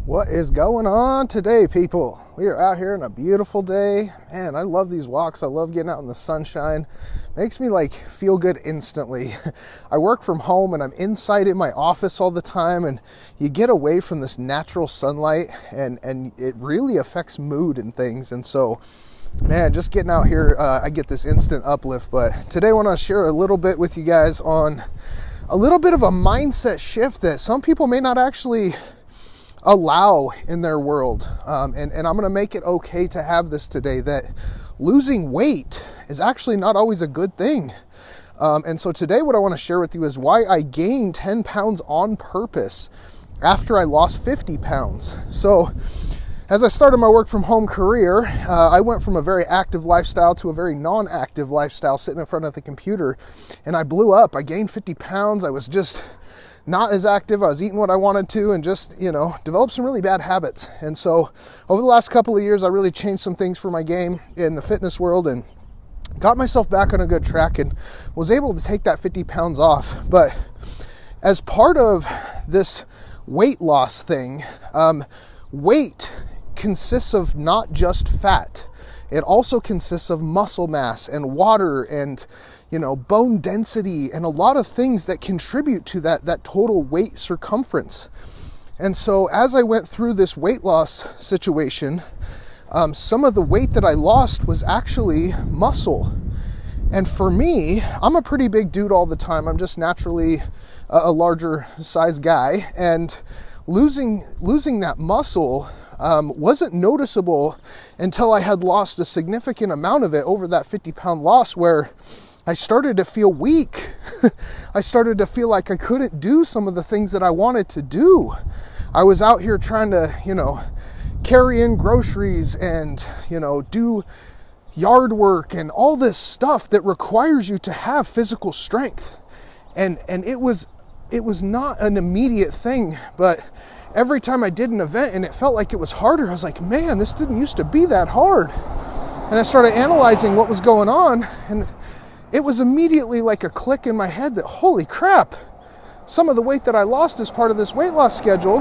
What is going on today, people? We are out here on a beautiful day. Man, I love these walks. I love getting out in the sunshine. Makes me feel good instantly. I work from home and I'm inside in my office all the time, and you get away from this natural sunlight and it really affects mood and things. And so, man, just getting out here, I get this instant uplift. But today I want to share a little bit with you guys on a little bit of a mindset shift that some people may not actually allow in their world, and I'm going to make it okay to have this today, that losing weight is actually not always a good thing. And so today what I want to share with you is why I gained 10 pounds on purpose after I lost 50 pounds. So as I started my work from home career, I went from a very active lifestyle to a very non-active lifestyle, sitting in front of the computer, and I blew up. I gained 50 pounds. I was just not as active. I was eating what I wanted to and just, developed some really bad habits. And so over the last couple of years, I really changed some things for my game in the fitness world and got myself back on a good track and was able to take that 50 pounds off. But as part of this weight loss thing, weight consists of not just fat. It also consists of muscle mass and water and bone density and a lot of things that contribute to that total weight circumference. And so as I went through this weight loss situation, some of the weight that I lost was actually muscle. And for me, I'm a pretty big dude all the time. I'm just naturally a larger size guy, and losing that muscle wasn't noticeable until I had lost a significant amount of it over that 50-pound loss, where I started to feel weak. I started to feel like I couldn't do some of the things that I wanted to do. I was out here trying to, carry in groceries and, do yard work and all this stuff that requires you to have physical strength. And it was not an immediate thing, but every time I did an event and it felt like it was harder, I was like, man, this didn't used to be that hard. And I started analyzing what was going on, and it was immediately like a click in my head that, holy crap, some of the weight that I lost as part of this weight loss schedule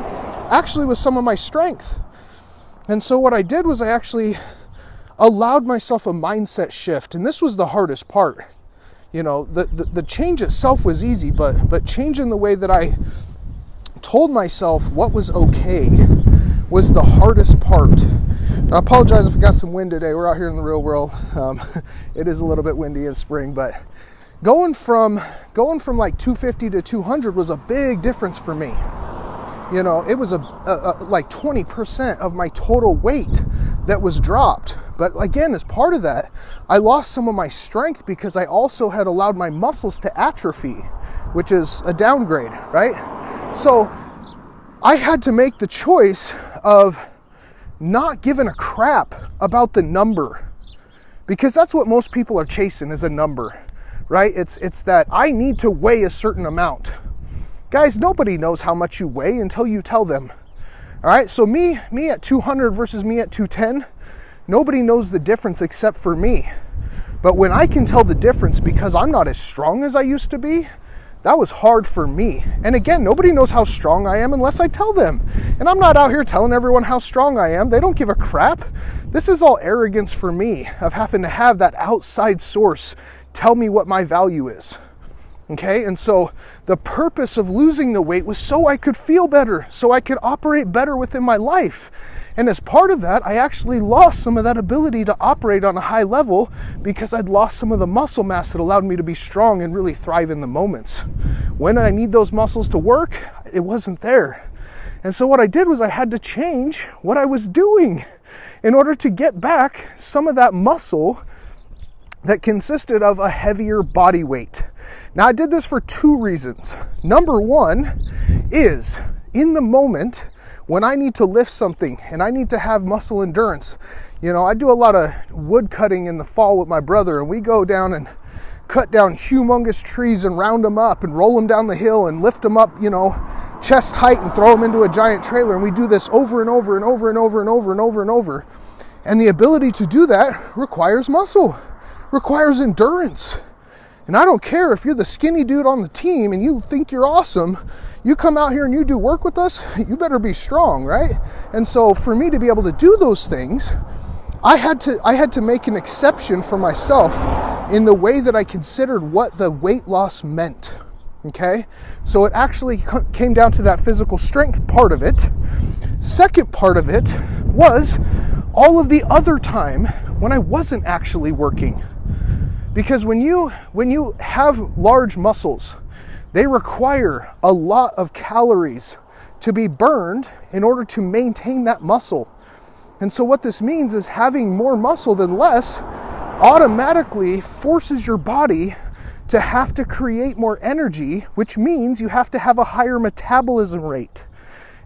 actually was some of my strength. And so what I did was I actually allowed myself a mindset shift. And this was the hardest part. The change itself was easy, but changing the way that I told myself what was okay was the hardest part. I apologize if I got some wind today. We're out here in the real world. It is a little bit windy in spring, but going from like 250 to 200 was a big difference for me. It was like 20% of my total weight that was dropped. But again, as part of that, I lost some of my strength because I also had allowed my muscles to atrophy, which is a downgrade, right? So I had to make the choice of not giving a crap about the number, because that's what most people are chasing, is a number, right? It's that I need to weigh a certain amount. Guys, nobody knows how much you weigh until you tell them. All right, so me at 200 versus me at 210, nobody knows the difference except for me. But when I can tell the difference because I'm not as strong as I used to be, that was hard for me. And again, nobody knows how strong I am unless I tell them. And I'm not out here telling everyone how strong I am. They don't give a crap. This is all arrogance for me of having to have that outside source tell me what my value is. Okay? And so the purpose of losing the weight was so I could feel better, so I could operate better within my life. And as part of that, I actually lost some of that ability to operate on a high level because I'd lost some of the muscle mass that allowed me to be strong and really thrive in the moments. When I need those muscles to work, it wasn't there. And so what I did was I had to change what I was doing in order to get back some of that muscle that consisted of a heavier body weight. Now, I did this for two reasons. Number one is, in the moment, when I need to lift something and I need to have muscle endurance, I do a lot of wood cutting in the fall with my brother, and we go down and cut down humongous trees and round them up and roll them down the hill and lift them up, chest height, and throw them into a giant trailer. And we do this over and over and over and over and over and over and over. And the ability to do that requires muscle, requires endurance. And I don't care if you're the skinny dude on the team and you think you're awesome, you come out here and you do work with us, you better be strong, right? And so for me to be able to do those things, I had to make an exception for myself in the way that I considered what the weight loss meant. Okay, so it actually came down to that physical strength part of it. Second part of it was all of the other time when I wasn't actually working. Because when you have large muscles, they require a lot of calories to be burned in order to maintain that muscle. And so what this means is having more muscle than less automatically forces your body to have to create more energy, which means you have to have a higher metabolism rate.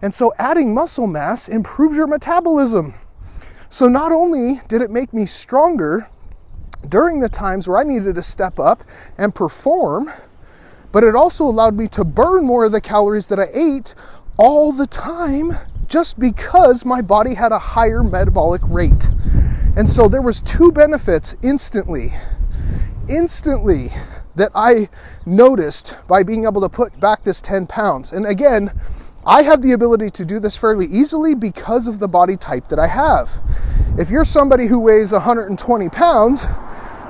And so adding muscle mass improves your metabolism. So not only did it make me stronger during the times where I needed to step up and perform, but it also allowed me to burn more of the calories that I ate all the time just because my body had a higher metabolic rate. And so there was two benefits instantly that I noticed by being able to put back this 10 pounds. And again, I have the ability to do this fairly easily because of the body type that I have. If you're somebody who weighs 120 pounds,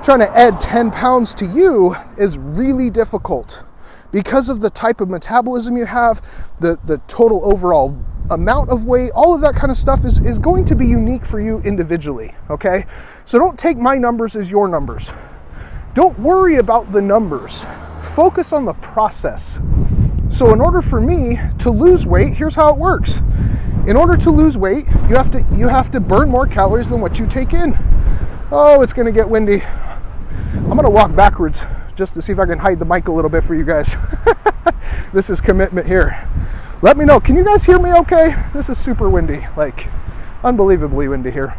trying to add 10 pounds to you is really difficult because of the type of metabolism you have, the total overall amount of weight, all of that kind of stuff is going to be unique for you individually, okay? So don't take my numbers as your numbers. Don't worry about the numbers. Focus on the process. So in order for me to lose weight, here's how it works. In order to lose weight, you have to burn more calories than what you take in. Oh, it's gonna get windy. I'm gonna walk backwards just to see if I can hide the mic a little bit for you guys. This is commitment here. Let me know, can you guys hear me okay? This is super windy, like unbelievably windy here.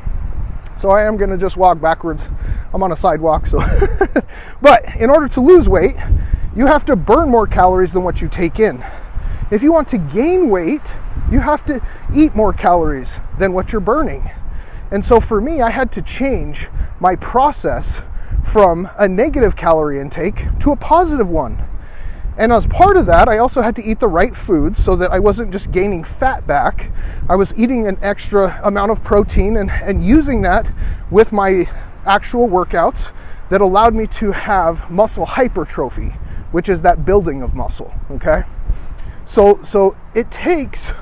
So I am gonna just walk backwards. I'm on a sidewalk, so. But in order to lose weight, you have to burn more calories than what you take in. If you want to gain weight, you have to eat more calories than what you're burning. And so for me, I had to change my process from a negative calorie intake to a positive one. And as part of that, I also had to eat the right foods so that I wasn't just gaining fat back. I was eating an extra amount of protein and using that with my actual workouts that allowed me to have muscle hypertrophy, which is that building of muscle, okay? So it takes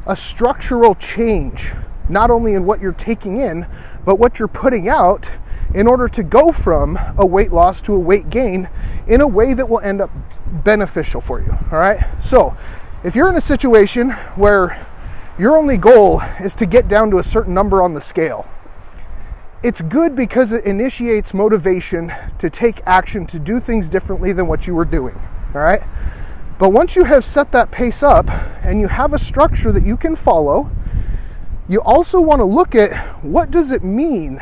a structural change, not only in what you're taking in, but what you're putting out in order to go from a weight loss to a weight gain in a way that will end up beneficial for you, all right? So if you're in a situation where your only goal is to get down to a certain number on the scale, it's good because it initiates motivation to take action, to do things differently than what you were doing, all right? But once you have set that pace up and you have a structure that you can follow, you also want to look at what does it mean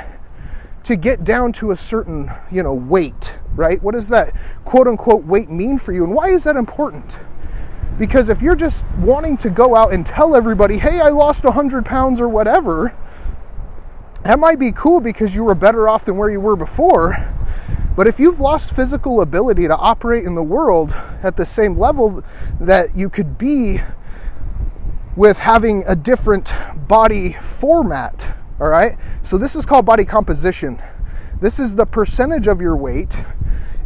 to get down to a certain, weight, right? What does that quote unquote weight mean for you? And why is that important? Because if you're just wanting to go out and tell everybody, hey, I lost 100 pounds or whatever, that might be cool because you were better off than where you were before. But if you've lost physical ability to operate in the world at the same level that you could be with having a different body format, all right? So this is called body composition. This is the percentage of your weight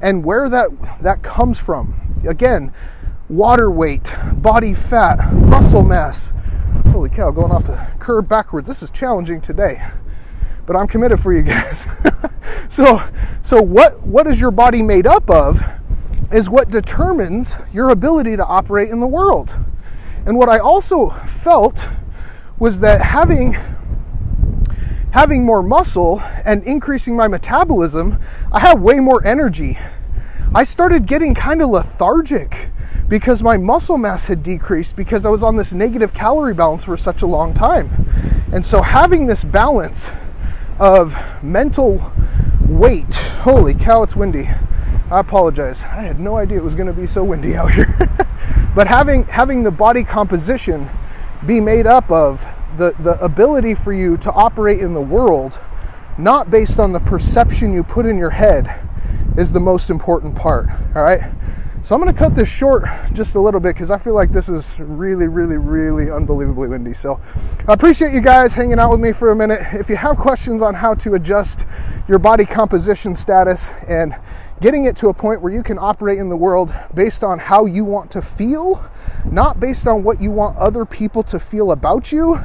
and where that comes from. Again, water weight, body fat, muscle mass. Holy cow, going off the curb backwards. This is challenging today, but I'm committed for you guys. So what is your body made up of is what determines your ability to operate in the world. And what I also felt was that having more muscle and increasing my metabolism, I had way more energy. I started getting kind of lethargic because my muscle mass had decreased because I was on this negative calorie balance for such a long time. And so having this balance of mental weight, holy cow, it's windy. I apologize. I had no idea it was going to be so windy out here. But having the body composition be made up of the ability for you to operate in the world, not based on the perception you put in your head, is the most important part, all right? So I'm going to cut this short just a little bit because I feel like this is really, really, really unbelievably windy. So I appreciate you guys hanging out with me for a minute. If you have questions on how to adjust your body composition status and getting it to a point where you can operate in the world based on how you want to feel, not based on what you want other people to feel about you,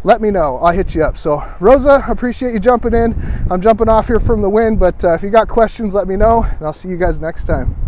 let me know. I'll hit you up. So Rosa, appreciate you jumping in. I'm jumping off here from the wind, but if you got questions, let me know, and I'll see you guys next time.